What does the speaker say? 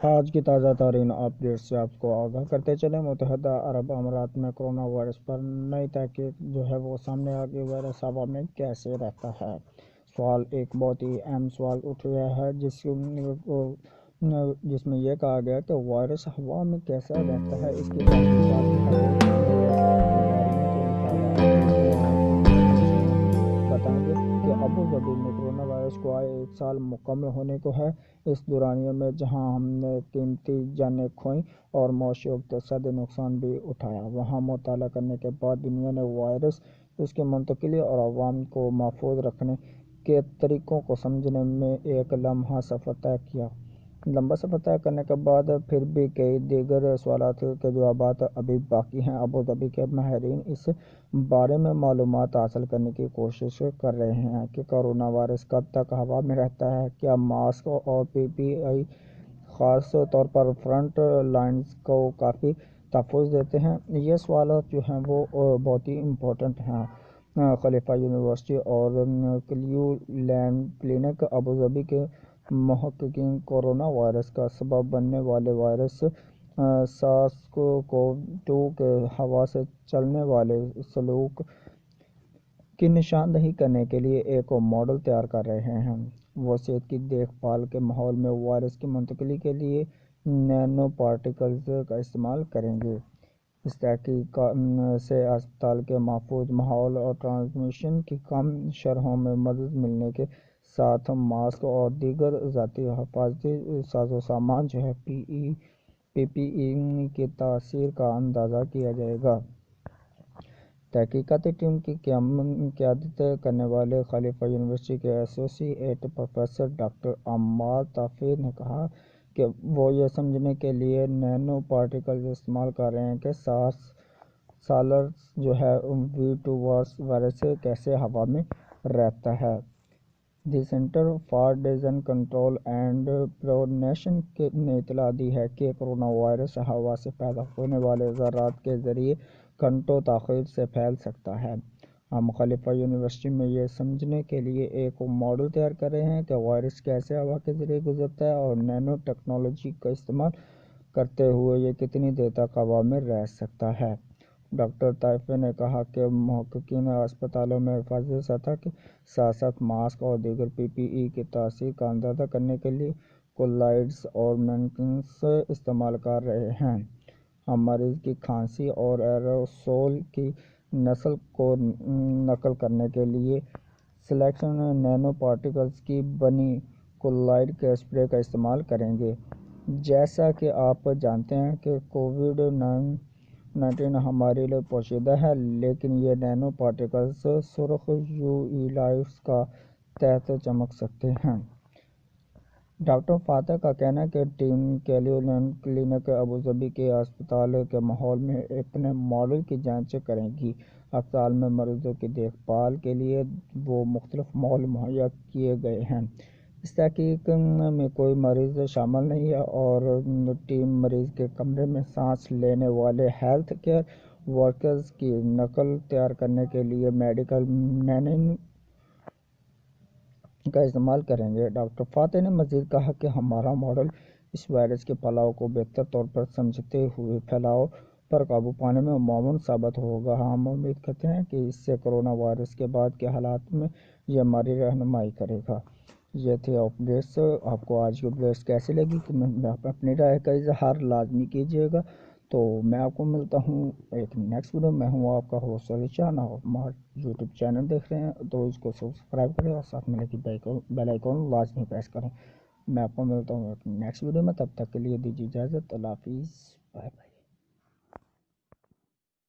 آج کی تازہ ترین اپڈیٹ سے آپ کو آگاہ کرتے چلیں۔ متحدہ عرب امارات میں کرونا وائرس پر نئی تحقیق وہ سامنے آ گئی۔ وائرس ہوا میں کیسے رہتا ہے؟ سوال ایک بہت ہی اہم سوال اٹھ گیا ہے جس میں یہ کہا گیا کہ وائرس ہوا میں کیسا رہتا ہے۔ اس کی تحقیقات وہ کے بارے میں جو لکھا بتائیں گے کہ ابو ظبی میں کرونا وائرس کو آئے 1 سال مکمل ہونے کو ہے۔ اس دورانیے میں جہاں ہم نے قیمتی جانیں کھوئیں اور معاشی و اقتصادی نقصان بھی اٹھایا، وہاں مطالعہ کرنے کے بعد دنیا نے وائرس، اس کی منتقلی اور عوام کو محفوظ رکھنے کے طریقوں کو سمجھنے میں ایک لمبا سفر طے کرنے کے بعد پھر بھی کئی دیگر سوالات کے جوابات ابھی باقی ہیں۔ ابو ظبی کے ماہرین اس بارے میں معلومات حاصل کرنے کی کوشش کر رہے ہیں کہ کرونا وائرس کب تک ہوا میں رہتا ہے، کیا ماسک اور پی پی ای خاص طور پر فرنٹ لائنز کو کافی تحفظ دیتے ہیں۔ یہ سوالات وہ بہت ہی امپورٹنٹ ہیں۔ خلیفہ یونیورسٹی اور کلیولینڈ کلینک ابو ظبی کے محققین کورونا وائرس کا سبب بننے والے وائرس SARS-CoV-2 کے ہوا سے چلنے والے سلوک کی نشاندہی کرنے کے لیے ایک ماڈل تیار کر رہے ہیں۔ وہ صحت کی دیکھ بھال کے ماحول میں وائرس کی منتقلی کے لیے نینو پارٹیکلز کا استعمال کریں گے۔ اس تحقیق سے اسپتال کے محفوظ ماحول اور ٹرانسمیشن کی کم شرحوں میں مدد ملنے کے ساتھ ماسک اور دیگر ذاتی حفاظتی سازوسامان پی پی ای کی تاثیر کا اندازہ کیا جائے گا۔ تحقیقاتی ٹیم کی قیادت کرنے والے خلیفہ یونیورسٹی کے ایسوسی ایٹ پروفیسر ڈاکٹر عمار طافی نے کہا کہ وہ یہ سمجھنے کے لیے نینو پارٹیکلز استعمال کر رہے ہیں کہ سارس CoV-2 وائرس کیسے ہوا میں رہتا ہے۔ The center for disease control and prevention نے اطلاع دی ہے کہ کرونا وائرس ہوا سے پیدا ہونے والے ذرات کے ذریعے گھنٹوں تاخیر سے پھیل سکتا ہے۔ ہم خلیفہ یونیورسٹی میں یہ سمجھنے کے لیے ایک ماڈل تیار کر رہے ہیں کہ وائرس کیسے ہوا کے ذریعے گزرتا ہے اور نینو ٹیکنالوجی کا استعمال کرتے ہوئے یہ کتنی دیر تک ہوا میں رہ سکتا ہے۔ ڈاکٹر طافی نے کہا کہ محققین اسپتالوں میں حفاظتی سطح کے ساتھ ساتھ ماسک اور دیگر پی پی ای کی تاثیر کا اندازہ کرنے کے لیے کولائڈز اور مینیکنز استعمال کر رہے ہیں۔ ہم مریض کی کھانسی اور ایروسول کی نسل کو نقل کرنے کے لیے سلیکشن نینو پارٹیکلز کی بنی کولائڈ کے اسپرے کا استعمال کریں گے۔ جیسا کہ آپ جانتے ہیں کہ کووڈ-19 ہمارے لیے پوشیدہ ہے، لیکن یہ نینو پارٹیکلز سرخ UV لائٹس کے تحت چمک سکتے ہیں۔ ڈاکٹر فاتح کا کہنا ہے کہ ٹیم کلیولینڈ کلینک ابو ظبی کے اسپتال کے ماحول میں اپنے ماڈل کی جانچ کرے گی۔ اسپتال میں مریضوں کی دیکھ بھال کے لیے وہ مختلف ماحول مہیا کیے گئے ہیں۔ اس تحقیق میں کوئی مریض شامل نہیں ہے اور ٹیم مریض کے کمرے میں سانس لینے والے ہیلتھ کیئر ورکرز کی نقل تیار کرنے کے لیے میڈیکل میننگ کا استعمال کریں گے۔ ڈاکٹر فاتح نے مزید کہا کہ ہمارا ماڈل اس وائرس کے پھیلاؤ کو بہتر طور پر سمجھتے ہوئے پھیلاؤ پر قابو پانے میں معاون ثابت ہوگا۔ ہم امید کرتے ہیں کہ اس سے کرونا وائرس کے بعد کے حالات میں یہ ہماری رہنمائی کرے گا۔ یہ تھی اپڈیٹس۔ آپ کو آج کی اپڈیٹس کیسی لگی؟ کمنٹ میں اپنی رائے کا اظہار لازمی کیجیے گا۔ تو میں آپ کو ملتا ہوں ایک نیکسٹ ویڈیو میں۔ ہوں آپ کا ہوسٹ علی چان اور ہمارا یوٹیوب چینل دیکھ رہے ہیں تو اس کو سبسکرائب کریں اور ساتھ میں لگی بیل آئیکن لازمی پریس کریں۔ میں آپ کو ملتا ہوں ایک نیکسٹ ویڈیو میں، تب تک کے لیے دیجیے اجازت۔ اللہ حافظ، بائے بائے۔